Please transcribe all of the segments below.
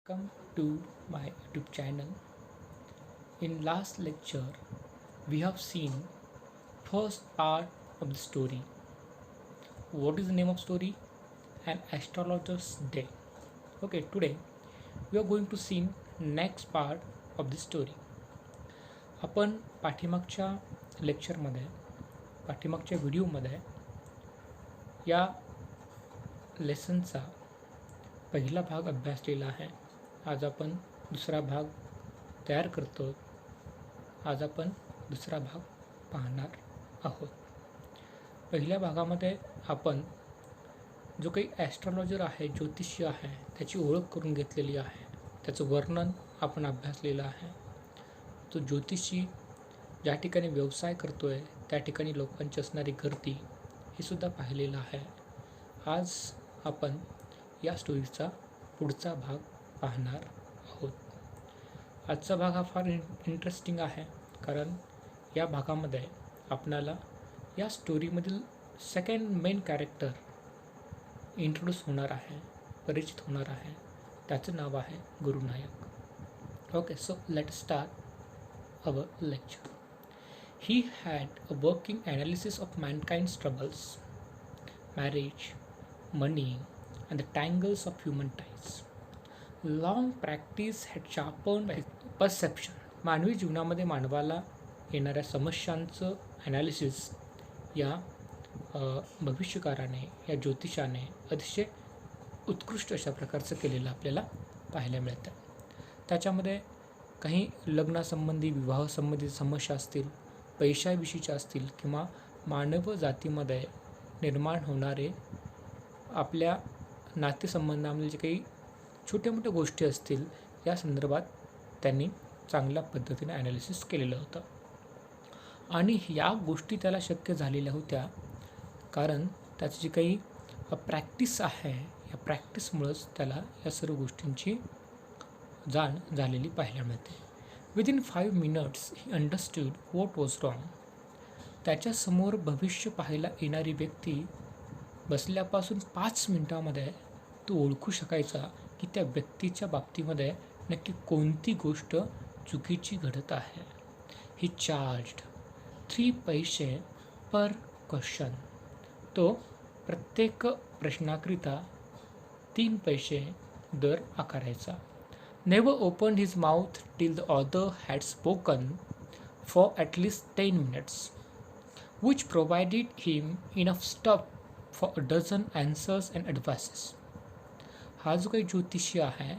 Welcome to my YouTube channel. In last lecture, we have seen first part of the story. What is the name of story? An astrologer's day. Okay, today we are going to see next part of the story. आपण पाठीमागच्या लेक्चरमध्ये पाठीमागच्या व्हिडिओमध्ये या लेसनचा पहिला भाग अभ्यासलेला आहे. आज आपण दुसरा भाग तयार करतो. आज आपण दुसरा भाग पाहणार आहोत. पहिल्या भागामध्ये आपण जो काही ॲस्ट्रॉलॉजर आहे, ज्योतिषी आहे, त्याची ओळख करून घेतलेली आहे. त्याचं वर्णन आपण अभ्यासलेलं आहे. तो ज्योतिषी ज्या ठिकाणी व्यवसाय करतो आहे त्या ठिकाणी लोकांची असणारी गर्दी हे सुद्धा पाहिलेलं आहे. आज आपण या स्टोरीचा पुढचा भाग पाहणार आहोत. आजचा भाग हा फार इंटरेस्टिंग आहे, कारण या भागामध्ये आपणाला या स्टोरीमधील सेकंड मेन कॅरेक्टर इंट्रोड्यूस होणार आहे, परिचित होणार आहे. त्याचं नाव आहे Gurunayak. Okay, so let start our lecture. He had a working analysis of mankind's troubles, marriage, money, and the tangles of human ties. Long practice had sharpened his perception. मानवी जीवनामध्ये मानवाला येणाऱ्या समस्यांचं ॲनालिसिस या भविष्यकाराने, या ज्योतिषाने अतिशय उत्कृष्ट अशा प्रकारचं केलेलं आपल्याला पाहायला मिळतं. त्याच्यामध्ये काही लग्नासंबंधी, विवाहासंबंधी समस्या असतील, पैशाविषयीच्या असतील, किंवा मानव जातीमध्ये निर्माण होणारे आपल्या नातेसंबंधामध्ये जे काही छोट्या मोठ्या गोष्टी असतील, या संदर्भात त्यांनी चांगल्या पद्धतीने ॲनालिसिस केलेलं होतं. आणि या गोष्टी त्याला शक्य झालेल्या होत्या कारण त्याची जी काही प्रॅक्टिस आहे, या प्रॅक्टिसमुळंच त्याला या सर्व गोष्टींची जाण झालेली पाहायला मिळते. Within 5 minutes he understood what was wrong. त्याच्यासमोर भविष्य पाहायला येणारी व्यक्ती बसल्यापासून 5 मिनटामध्ये तो ओळखू शकायचा की त्या व्यक्तीच्या बाबतीमध्ये नक्की कोणती गोष्ट चुकीची घडत आहे. ही चार्ज्ड 3 पैसे पर क्वेश्चन. तो प्रत्येक प्रश्नाकरिता 3 पैसे दर आकारायचा. Never opened his mouth till the author had spoken for at least 10 minutes, which provided him enough stuff for a dozen answers and advices. हा जो काही ज्योतिषी आहे,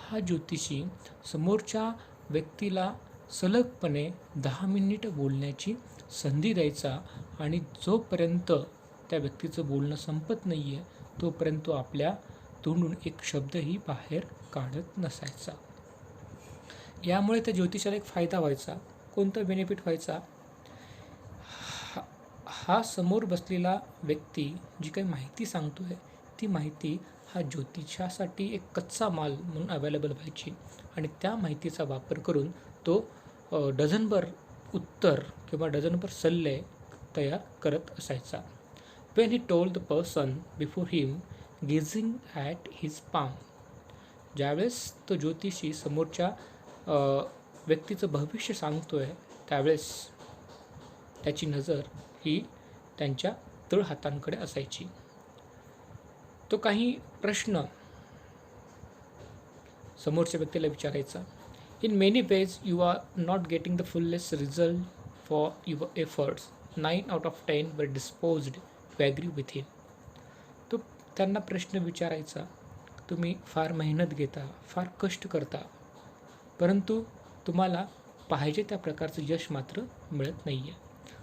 हा ज्योतिषी समोरच्या व्यक्तीला सलगपणे 10 मिनिट बोलण्याची संधी द्यायचा आणि जोपर्यंत त्या व्यक्तीचं बोलणं संपत नाही आहे तोपर्यंत तो आपल्या तोंडून एक शब्दही बाहेर काढत नसायचा. यामुळे त्या ज्योतिषाला एक फायदा व्हायचा. कोणता बेनिफिट व्हायचा? हा समोर बसलेला व्यक्ती जी काही माहिती सांगतो आहे ती माहिती हा ज्योतिषासाठी एक कच्चा माल म्हणून अवेलेबल व्हायची आणि त्या माहितीचा वापर करून तो डझनभर उत्तर किंवा डझनभर सल्ले तयार करत असायचा. When he told the person before him, gazing at his palm. ज्यावेळेस तो ज्योतिषी समोरच्या व्यक्तीचं भविष्य सांगतोय त्यावेळेस त्याची नजर ही त्यांच्या तळहातांकडे असायची. तो काही प्रश्न समोरच्या व्यक्तीला विचारायचा. In many ways you are not getting the fullest result for your efforts. 9 out of 10 were disposed to agree with him. तो त्यांना प्रश्न विचारायचा. तुम्ही फार मेहनत घेता, फार कष्ट करता, परंतु तुम्हाला पाहिजे त्या प्रकारचं यश मात्र मिळत नाही आहे.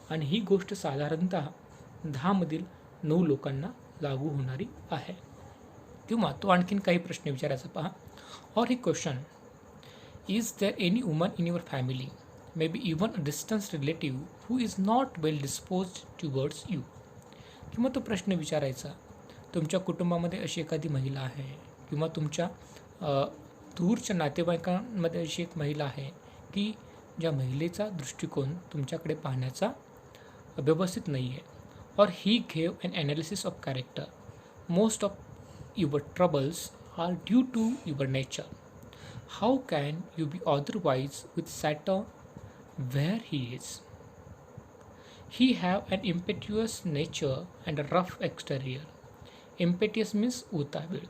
आणि ही गोष्ट साधारणतः 10 मधील 9 लोकांना लागू होणारी आहे. किंवा तो आणखीन काही प्रश्न विचारायचा पहा. और ही question, is there any woman in your family, may be even a distance relative, who is not well disposed towards you. किंवा तो प्रश्न विचारायचा, तुमच्या कुटुंबामध्ये अशी एखादी महिला आहे किंवा तुमच्या दूरच्या नातेवाईकांमध्ये अशी एक महिला आहे की ज्या महिलेचा दृष्टिकोन तुमच्याकडे पाहण्याचा व्यवस्थित नाही आहे. और he gave an analysis of character. Most of your troubles are due to your nature. How can you be otherwise with Saturn where he is? He have an impetuous nature and a rough exterior. Impetuous means utabil.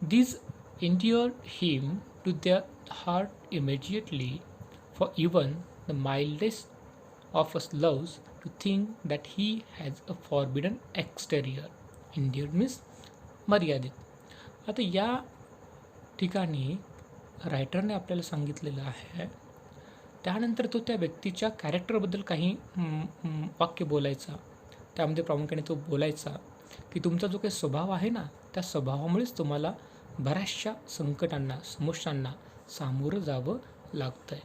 These endeared him to their heart immediately, for even the mildest of us loves to think that he has a forbidden exterior. Endeared means मर्यादित. आता या ठिकाणी रायटरने आपल्याला सांगितलेलं आहे, त्यानंतर तो त्या व्यक्तीच्या कॅरेक्टरबद्दल काही वाक्य बोलायचा. त्यामध्ये प्रामुख्याने तो बोलायचा की तुमचा जो काही स्वभाव आहे ना, त्या स्वभावामुळेच तुम्हाला बऱ्याचशा संकटांना, समस्यांना सामोरं जावं लागतं आहे.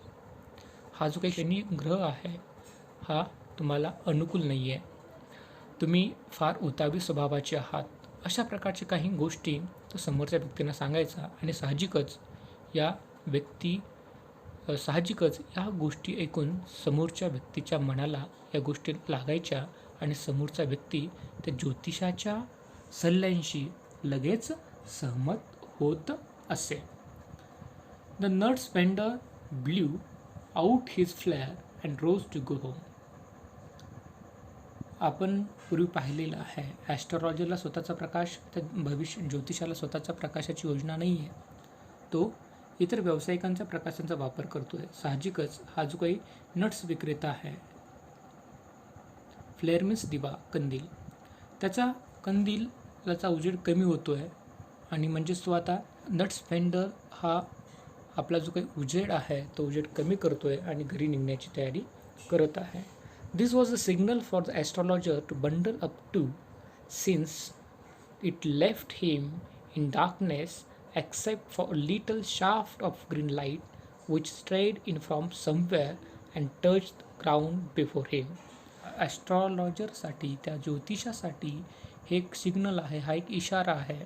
हा जो काही शनी ग्रह आहे हा तुम्हाला अनुकूल नाही आहे. तुम्ही फार उतावी स्वभावाचे आहात. अशा प्रकारच्या काही गोष्टी तो समोरच्या व्यक्तींना सांगायचा आणि साहजिकच या गोष्टी ऐकून समोरच्या व्यक्तीच्या मनाला या गोष्टी लागायच्या आणि समोरचा व्यक्ती त्या ज्योतिषाच्या सल्ल्यांशी लगेच सहमत होत असे. The nuts vendor blew out his flare and rose to go home. आपण पूर्वी पाहिलेलं आहे, ॲस्ट्रॉलॉजरला स्वतःचा प्रकाश, त्या भविष्य ज्योतिषाला स्वतःचा प्रकाशाची योजना नाही आहे. तो इतर व्यावसायिकांच्या प्रकाशांचा वापर करतो आहे. साहजिकच हा जो काही नट्स विक्रेता आहे, फ्लेअर मीन्स दिवा, कंदील, त्याचा कंदीलाचा उजेड कमी होतो आहे आणि म्हणजेच तो आता नट्स वेंडर हा आपला जो काही उजेड आहे तो उजेड कमी करतो आहे आणि घरी निघण्याची तयारी करत आहे. This was a signal for the astrologer to bundle up too, since it left him in darkness except for a little shaft of green light which strayed in from somewhere and touched the ground before him. ॲस्ट्रॉलॉजरसाठी, त्या ज्योतिषासाठी हे एक signal आहे, हा एक इशारा आहे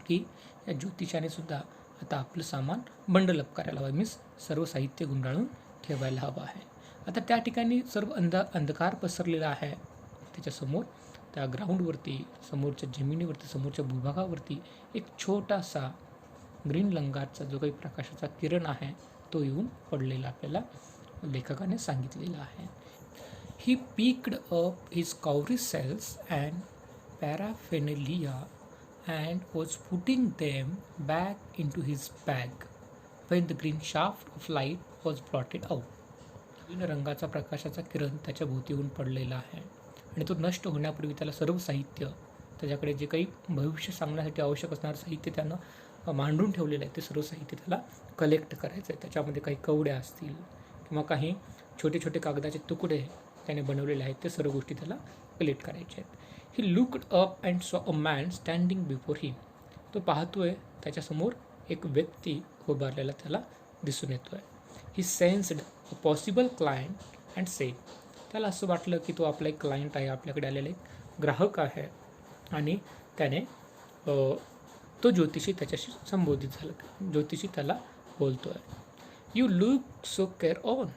की या ज्योतिषाने सुद्धा आता आपलं सामान बंडल अप करायला हवं, मीन्स सर्व साहित्य गुंडाळून ठेवायला हवं आहे. आता त्या ठिकाणी सर्व अंधकार पसरलेला आहे. त्याच्यासमोर त्या ग्राउंडवरती, समोरच्या जमिनीवरती, समोरच्या भूभागावरती एक छोटासा ग्रीन रंगाचा जो काही प्रकाशाचा किरण आहे तो येऊन पडलेला आपल्याला लेखकाने सांगितलेला आहे. He picked up his cowrie shells and paraphernalia and was putting them back into his bag when the green shaft of light was blotted out. Green रंगाचा प्रकाशाचा किरण त्याच्या भोवती येऊन पडलेला आहे आणि तो नष्ट होण्यापूर्वी त्याला सर्व साहित्य, त्याच्याकडे जे काही भविष्य सांगण्यासाठी आवश्यक असणारं साहित्य त्यानं मांडून ठेवलेलं आहे, ते सर्व साहित्य त्याला कलेक्ट करायचं आहे. त्याच्यामध्ये काही कवड्या असतील किंवा काही छोटे छोटे कागदाचे तुकडे त्याने बनवलेले आहेत, ते सर्व गोष्टी त्याला कलेक्ट करायच्या आहेत. He looked up and saw a man standing before him. तो पाहतोय त्याच्यासमोर एक व्यक्ती उभारलेला त्याला दिसून येतोय. He sensed a possible client and said. त्याला असं वाटलं की तो आपला एक क्लायंट आहे, आपल्याकडे आलेला एक ग्राहक आहे आणि त्याने तो ज्योतिषी त्याच्याशी संबोधित झाला. ज्योतिषी त्याला बोलतो आहे, you look so careworn.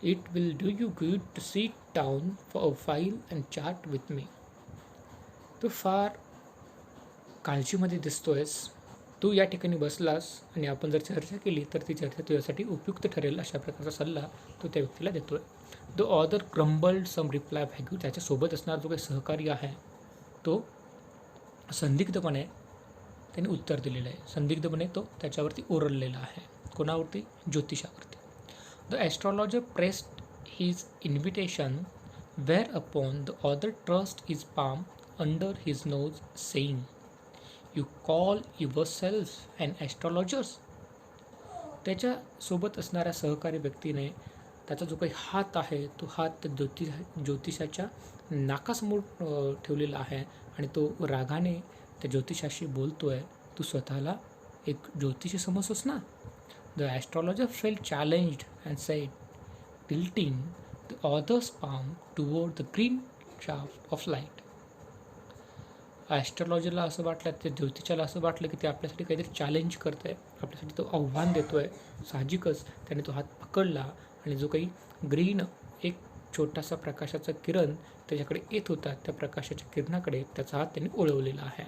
It will do you good to sit down for a while and chat with me. तू फार काळजीमध्ये दिसतोयस. तू या ठिकाणी बसलास आणि आपण जर चर्चा केली तर ती चर्चा तुझ्यासाठी उपयुक्त ठरेल, अशा प्रकारचा सल्ला तो त्या व्यक्तीला देतोय. The other crumbled some reply vague. त्याच्यासोबत असणारा जो काही सहकारी आहे तो संदिग्धपणे त्याने उत्तर दिलेलं आहे. संदिग्धपणे तो त्याच्यावरती ओरडलेला आहे. कोणावरती? ज्योतिषावरती. The astrologer pressed his invitation whereupon the other thrust his palm under his nose saying, you call yourself and astrologers. त्याच्यासोबत असणाऱ्या सहकारी व्यक्तीने त्याचा जो काही हात आहे तो हात ज्योतिषाच्या नाकासमोर ठेवलेला आहे आणि तो रागाने त्या ज्योतिषाशी बोलतो आहे, तू स्वतःला एक ज्योतिषी समजतोस ना. The astrologer felt challenged and said, tilting the other's palm toward the green shaft of light. ॲस्ट्रॉलॉजरला असं वाटलं, त्या ज्योतिषाला असं वाटलं की ते आपल्यासाठी काहीतरी चॅलेंज करत आहे, आपल्यासाठी तो आव्हान देतो आहे. साहजिकच त्याने तो हात पकडला आणि जो काही ग्रीन एक छोटासा प्रकाशाचा किरण त्याच्याकडे येत होता, त्या प्रकाशाच्या किरणाकडे त्याचा हात त्याने ओळवलेला आहे.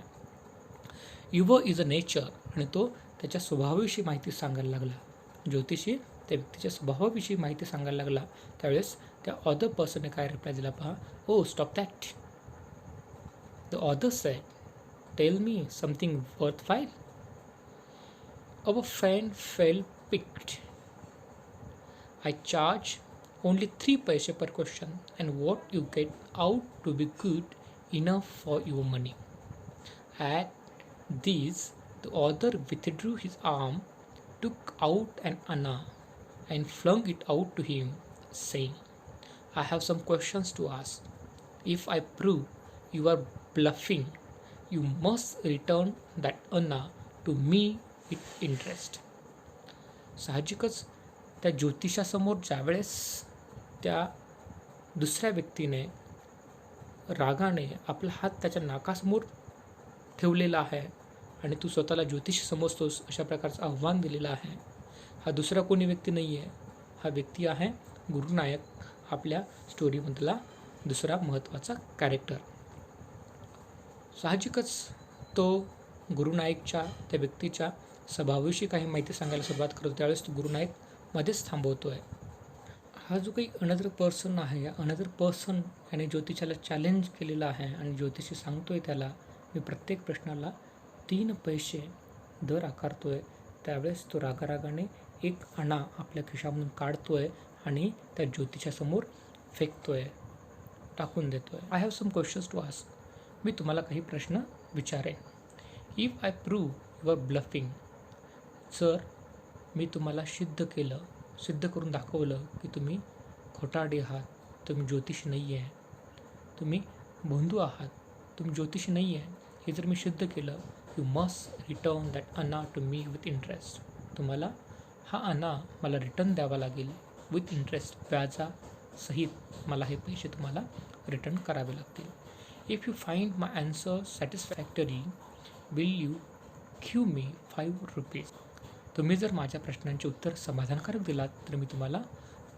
Your is a nature. आणि तो त्याच्या स्वभावाविषयी माहिती सांगायला लागला, ज्योतिषी त्या व्यक्तीच्या स्वभावाविषयी माहिती सांगायला लागला, त्यावेळेस त्या अदर पर्सनने काय रिप्लाय दिला पहा. Oh stop that. The other said, tell me something worthwhile. Our friend felt piqued. I charge only 3 paise per question, and what you get out to be good enough for your money. At this, the author withdrew his arm, took out an anna, and flung it out to him, saying, I have some questions to ask. If I prove you are bluffing, you must return that anna to me with interest. साहजिकच त्या ज्योतिषासमोर ज्यावेळेस त्या दुसऱ्या व्यक्तीने रागाने आपला हात त्याच्या नाकासमोर ठेवलेला आहे आणि तू स्वतःला ज्योतिष समजतोस अशा प्रकारचं आव्हान दिलेलं आहे. हा दुसरा कोणी व्यक्ती नाही आहे, हा व्यक्ती आहे गुरुनायक, आपल्या स्टोरीमधला दुसरा महत्त्वाचा कॅरेक्टर. साहजिकच तो गुरुनायकच्या त्या व्यक्तीच्या स्वभावाविषयी काही माहिती सांगायला सुरुवात करतो. त्यावेळेस तो गुरुनायक मध्येच थांबवतो आहे. हा जो काही अनदर पर्सन आहे, या अनदर पर्सन याने ज्योतिषाला चॅलेंज केलेला आहे आणि ज्योतिषी सांगतो आहे त्याला, मी प्रत्येक प्रश्नाला 3 पैसे दर आकारतो आहे. त्यावेळेस तो रागारागाने एक आणा आपल्या खिशामधून काढतो आहे आणि त्या ज्योतिषासमोर फेकतो आहे, टाकून देतो आहे. I have some questions to ask. मी तुम्हाला काही प्रश्न विचारेन. If I prove you are bluffing, जर मी तुम्हाला सिद्ध करून दाखवलं की तुम्ही खोटारडे आहात, तुम्ही ज्योतिषी नाही आहे, तुम्ही भोंदू आहात, तुम्ही ज्योतिषी नाही आहे, हे जर मी सिद्ध केलं, you must return that anna to me with interest. तुम्हाला हा अन्ना मला रिटर्न द्यावा लागेल विथ इंटरेस्ट, व्याजासहित मला हे पैसे तुम्हाला रिटर्न करावे लागतील. If you find my answer satisfactory, will you give me 5 rupees. तुम्ही जर माझ्या प्रश्नांचे उत्तर समाधानकारक दिलात तर मी तुम्हाला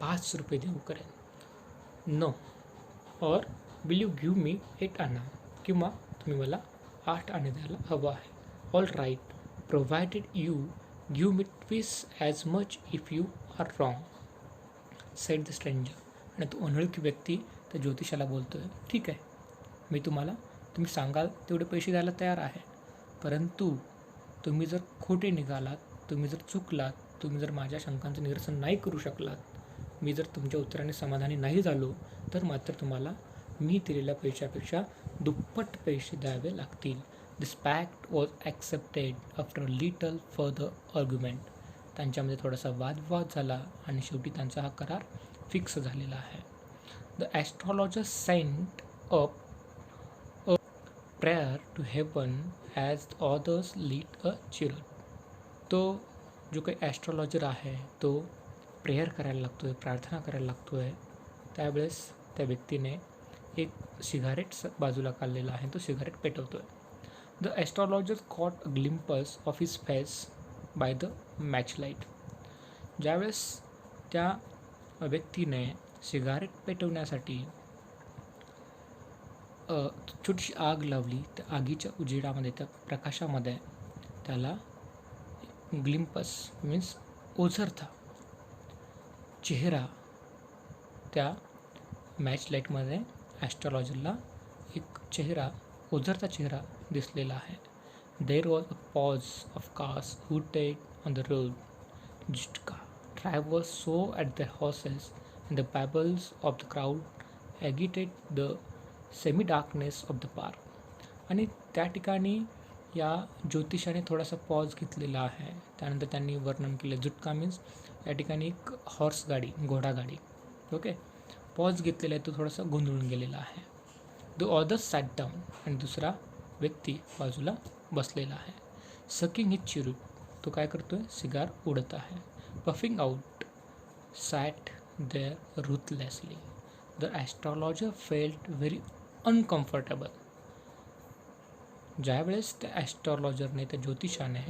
5 रुपये देऊ करेन. नो, और विल यू गिव्ह मी 8 आणा, किंवा तुम्ही मला 8 आणे द्यायला हवं आहे. All right, provided you give me twice as much if you are wrong, said the stranger. आणि तो अनोळखी व्यक्ती त्या ज्योतिषाला बोलतो आहे, ठीक आहे, मी तुम्ही सांगाल तेवढे पैसे द्यायला तयार आहे, परंतु तुम्ही जर खोटे निघालात, तुम्ही जर चुकलात, तुम्ही जर माझ्या शंकांचं निरसन नाही करू शकलात, मी जर तुमच्या उत्तराने समाधानी नाही झालो, तर मात्र तुम्हाला मी दिलेल्या पैशापेक्षा दुप्पट पैसे द्यावे लागतील. This pact was accepted after a little further argument. त्यांच्यामध्ये थोडासा वादविवाद झाला आणि शेवटी त्यांचा हा करार फिक्स झालेला आहे. The astrologer sent up a prayer to heaven as others lit a cheroot. तो जो काही ॲस्ट्रॉलॉजर आहे तो प्रेयर करायला लागतो आहे, प्रार्थना करायला लागतो आहे. त्यावेळेस त्या व्यक्तीने एक सिगारेट बाजूला काढलेला आहे, तो सिगारेट पेटवतो आहे. The astrologer caught a glimpse of his face by the match light. ज्यावेळेस त्या व्यक्तीने सिगारेट पेटवण्यासाठी छोटीशी आग लावली, त्या आगीच्या उजेडामध्ये, त्या प्रकाशामध्ये त्याला ग्लिम्पस मीन्स ओझरता चेहरा, त्या मॅच लाईटमध्ये ॲस्ट्रॉलॉजरला एक चेहरा, ओझरता चेहरा दिसलेला आहे. There was a pause of cars hooted on the road. Jutka drivers swore at the horses and the babbles of the crowd agitated the semi darkness of the park. आणि त्या ठिकाणी या ज्योतिषाने थोडासा पॉज घेतलेला आहे. त्यानंतर त्यांनी वर्णन केलं, जुटका मीन्स या ठिकाणी एक हॉर्स गाडी, घोडागाडी. ओके, पॉज घेतलेला आहे, तो थोडासा गोंधळून गेलेला आहे. द ऑदर सॅट डाऊन, आणि दुसरा व्यक्ती बाजूला बसलेला आहे. सकिंग हिज चिरूट, तो काय करतो आहे, सिगार उडत आहे. Puffing out sat there ruthlessly. The astrologer felt very uncomfortable. ज्यावेळेस त्या ॲस्ट्रॉलॉजरने, त्या ज्योतिषाने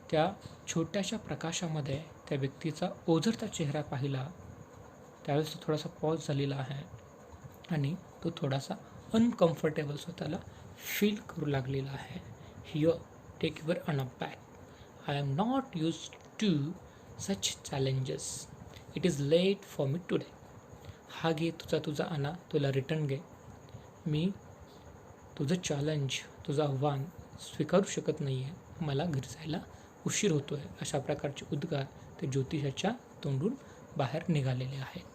त्या छोट्याशा प्रकाशामध्ये त्या व्यक्तीचा ओझरता चेहरा पाहिला, त्यावेळेस तो थोडासा पॉज झालेला आहे आणि तो थोडासा अनकम्फर्टेबल स्वतःला फील करू लागलेला आहे. Here take your anna back. I am not used to such challenges. It is late for me today. हा घे तुझा आणा, तुला रिटर्न घे. मी तुझं चॅलेंज, तुझं आव्हान स्वीकारू शकत नाही आहे. मला घरी जायला उशीर होतो आहे. अशा प्रकारचे उद्गार ते ज्योतिषाच्या तोंडून बाहेर निघालेले आहेत.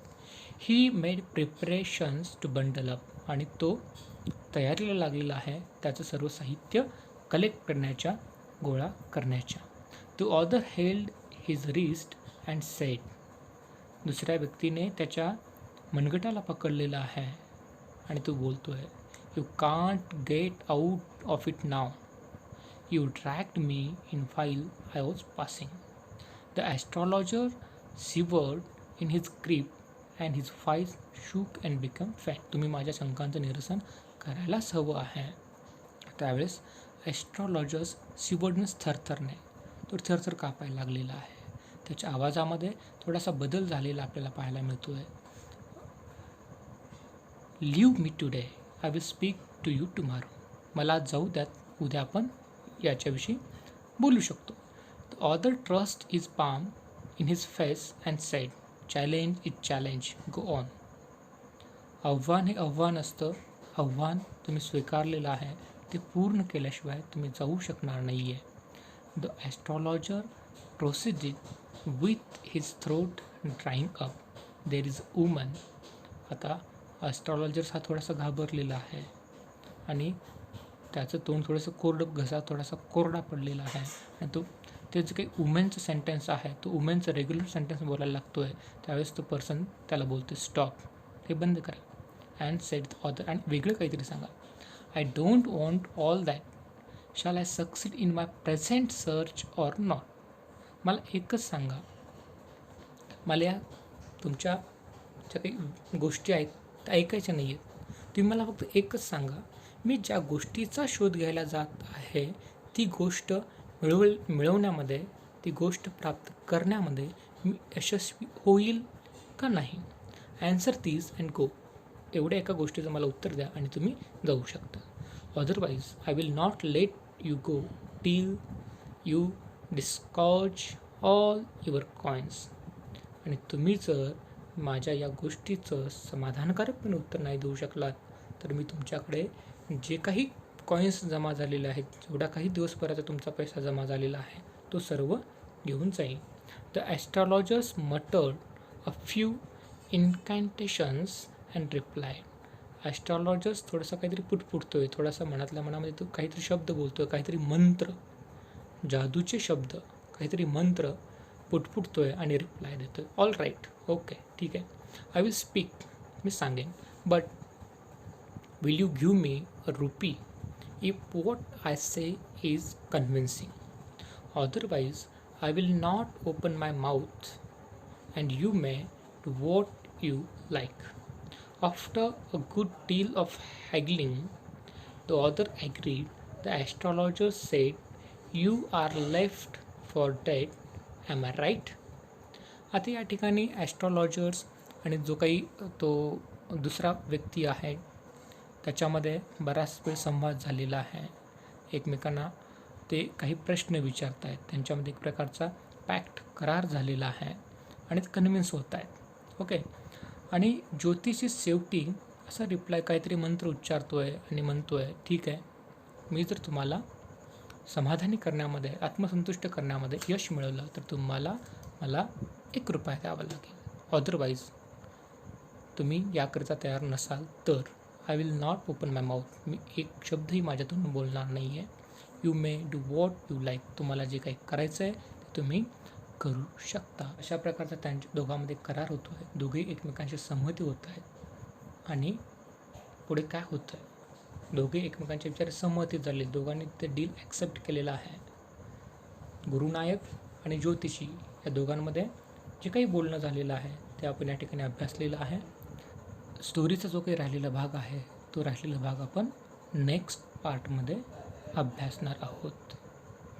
He made preparations to bundle up, आणि तो तयारीला लागलेला आहे त्याचं सर्व साहित्य कलेक्ट करण्याच्या, गोळा करण्याच्या. The other held his wrist and sed, दुसऱ्या व्यक्तीने त्याच्या मनगटाला पकडलेला आहे आणि तो बोलतो आहे, you can't get out of it now. You dragged me in while I was passing. The astrologer shivered in his grip and his face shook and became faint. तुम्ही माझ्या शंकांचं निरसन करायलाच हवं आहे. त्यावेळेस ॲस्ट्रॉलॉजर्स शिवर्डनेस थरथरणे, तो थरथर कापायला लागलेला आहे. त्याच्या आवाजामध्ये थोडासा बदल झालेला आपल्याला पाहायला मिळतो आहे. Leave me today, I will speak to you tomorrow. मला जाऊ द्यात, उद्या आपण याच्याविषयी बोलू शकतो. The other thrust his palm in his face and said, challenge is challenge, go on. आव्हान हे आव्हान असतं. आव्हान तुम्ही स्वीकारलेलं आहे, ते पूर्ण केल्याशिवाय तुम्ही जाऊ शकणार नाही आहे. The astrologer proceeded with his throat drying up, there is woman. आता ॲस्ट्रॉलॉजर्स हा थोडासा घाबरलेला आहे आणि त्याचं तोंड थोडंसं कोरडं, घसा थोडासा कोरडा पडलेला आहे आणि तो ते जे काही वुमेनचं सेंटेन्स आहे, तो वुमेनचं रेग्युलर सेंटेन्स बोलायला लागतो आहे. त्यावेळेस तो पर्सन त्याला बोलतो स्टॉप, हे बंद करा. अँड सेड ऑदर, आणि वेगळं काहीतरी सांगा. I don't want all that, shall I succeed in my present search or not. मला एकच सांगा, मला या तुमच्या ज्या काही गोष्टी आहेत त्या ऐकायच्या नाही आहेत. तुम्ही मला फक्त एकच सांगा, मी ज्या गोष्टीचा शोध घ्यायला जात आहे ती गोष्ट मिळवण्यामध्ये, ती गोष्ट प्राप्त करण्यामध्ये मी यशस्वी होईल का नाही. Answer Teej and go. एवढ्या एका गोष्टीचं मला उत्तर द्या आणि तुम्ही जाऊ शकता. Otherwise I will not let you go till you disgorge all your coins. आणि तुम्ही जर माझ्या या गोष्टीचं समाधानकारकपणे उत्तर नाही देऊ शकलात तर मी तुमच्याकडे जे काही कॉइन्स जमा झालेले आहेत, जेवढा काही दिवसभराचा तुमचा पैसा जमा झालेला आहे, तो सर्व घेऊन जाईल. The astrologers muttered a few incantations and reply. Astrologers थोडासा काहीतरी पुटपुटतो आहे, थोडासा मनातल्या मनामध्ये तो काहीतरी शब्द बोलतो आहे, काहीतरी मंत्र, जादूचे शब्द, काहीतरी मंत्र पुटपुटतो आहे आणि रिप्लाय देतो आहे, ऑल राईट, ओके, ठीक आहे, आय विल स्पीक, मी सांगेन, but will you give me a rupee if what I say is convincing? Otherwise, I will not open my mouth and you may do what you like. After a good deal of haggling, the other agreed. The astrologer said, you are left for dead. Am I right? आता या ठिकाणी astrologers आणि जो काही तो दुसरा व्यक्ती आहे त्याच्यामध्ये बराच वेळ संवाद झालेला आहे. एकमेकांना ते काही प्रश्न विचारत आहेत, त्यांच्यामध्ये एक प्रकारचा पॅक्ट, करार झालेला आहे आणि ते कन्व्हिन्स होत आहेत. ओके, आणि ज्योतिषी शेवटी असा रिप्लाय, काहीतरी मंत्र उच्चारतो आहे आणि म्हणतो आहे, ठीक आहे, मी जर तुम्हाला समाधानी करण्यामध्ये, आत्मसंतुष्ट करण्यामध्ये यश मिळवलं तर तुम्हाला मला ₹1 द्यावा लागेल. अदरवाईज तुम्ही याकरिता तयार नसाल तर I will not open my mouth, मी एक शब्दही माझ्यातून बोलणार नाही आहे. You may do what you like, तुम्हाला जे काही करायचं आहे ते तुम्ही करू शकता. अशा प्रकारचा त्यांच्या दोघांमध्ये करार होतो आहे. दोघे एकमेकांशी सहमती होत आहेत आणि पुढे काय होतं आहे, दोघे एकमेकांच्या विचार सहमती झाले, दोघांनी ते डील ॲक्सेप्ट केलेलं आहे. गुरुनायक आणि ज्योतिषी या दोघांमध्ये जे काही बोलणं झालेलं आहे ते आपण या ठिकाणी अभ्यासलेलं आहे. स्टोरीचा जो काही राहिलेला भाग आहे तो राहिलेला भाग आपण नेक्स्ट पार्टमध्ये अभ्यासणार आहोत.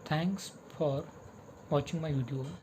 Thanks for watching my video.